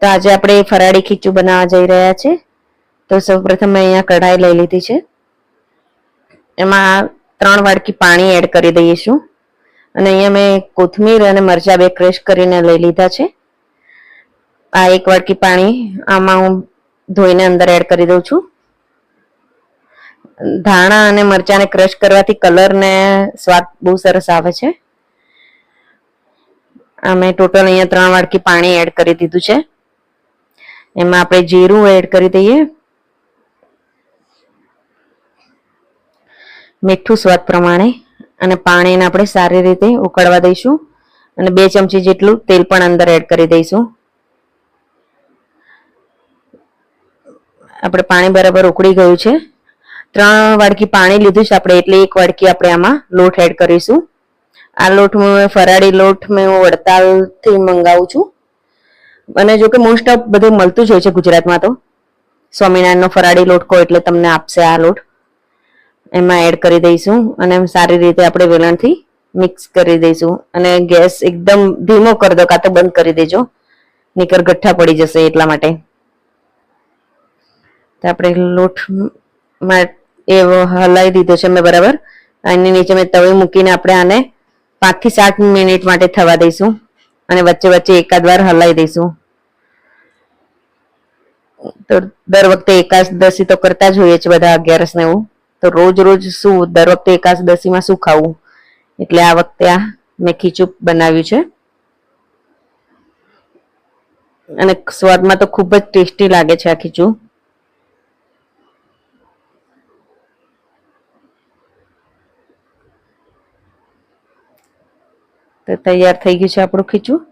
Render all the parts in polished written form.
તો આજે આપણે ફરાળી ખીચું બનાવવા જઈ રહ્યા છે। તો સૌપ્રથમ મેં અહીંયા કઢાઈ લઈ લીધી છે, એમાં 3 વાડકી પાણી એડ કરી દઈશું અને અહીંયા મેં કોથમીર અને મરચાં 2 ક્રશ કરીને લઈ લીધા છે। આ 1 વાડકી પાણી આમાં હું ધોઈને અંદર એડ કરી દઉં છું। ધાણા અને મરચાંને ક્રશ કરવાથી કલર ને સ્વાદ બહુ સરસ આવે છે। આ મેં ટોટલ અહીંયા 3 વાડકી પાણી એડ કરી દીધું છે। એમાં આપણે જીરું એડ કરી દઈએ, મીઠું સ્વાદ પ્રમાણે, અને પાણીને આપણે સારી રીતે ઉકળવા દઈશું અને 2 ચમચી જેટલું તેલ પણ અંદર એડ કરી દઈશું। આપણે પાણી બરાબર ઉકળી ગયું છે। 3 વાડકી પાણી લીધું છે આપણે, એટલે 1 વાડકી આપણે આમાં લોટ એડ કરીશું। આ લોટ ફરાળી લોટ મેં વડતાલથી મંગાવું છું, અને જો કે મોસ્ટ ઓફ બધું મળતું જ હોય છે ગુજરાતમાં। તો સ્વામિનારાયણનો ફરાળી લોટ કહો એટલે તમને આપશે આ લોટ। એમાં એડ કરી દઈશું અને સારી રીતે આપણે વેલણથી મિક્સ કરી દઈશું અને ગેસ એકદમ ધીમો કરી દો, કાં તો બંધ કરી દેજો, નહીંતર ગઠ્ઠા પડી જશે એટલા માટે। તો આપણે લોટમાં એવો હલાવી દીધો છે મેં બરાબર। આની નીચે મેં તવી મૂકીને આપણે આને 5 થી 7 મિનિટ માટે થવા દઈશું અને વચ્ચે વચ્ચે એકાદ વાર હલાવી દઈશું। તો દર વખતે એકાદશી તો કરતા જ હોઈએ છે બધા 11 ને એવું, તો રોજ રોજ શું દર વખતે એકાદશીમાં શું ખાવું, એટલે આ વખતે આ મેં ખીચું બનાવ્યું છે અને સ્વાદમાં તો ખૂબ જ ટેસ્ટી લાગે છે આ ખીચું। તો તૈયાર થઈ ગયું છે આપણું ખીચું।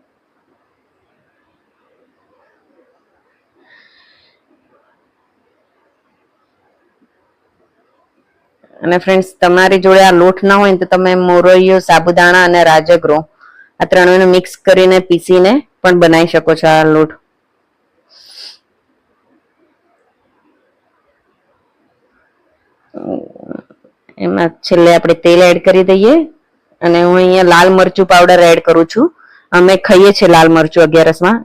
અને ફ્રેન્ડ્સ, તમારી જોડે આ લોટ ના હોય ને તો તમે મોરૈયો, સાબુદાણા અને રાજગરો આ ત્રણેયને મિક્સ કરીને પીસીને પણ બનાવી શકો છો આ લોટ। એમાં છેલ્લે આપણે તેલ એડ કરી દઈએ અને હું અહીંયા લાલ મરચું પાવડર એડ કરું છું। અમે ખાઈએ છીએ લાલ મરચું 11માં।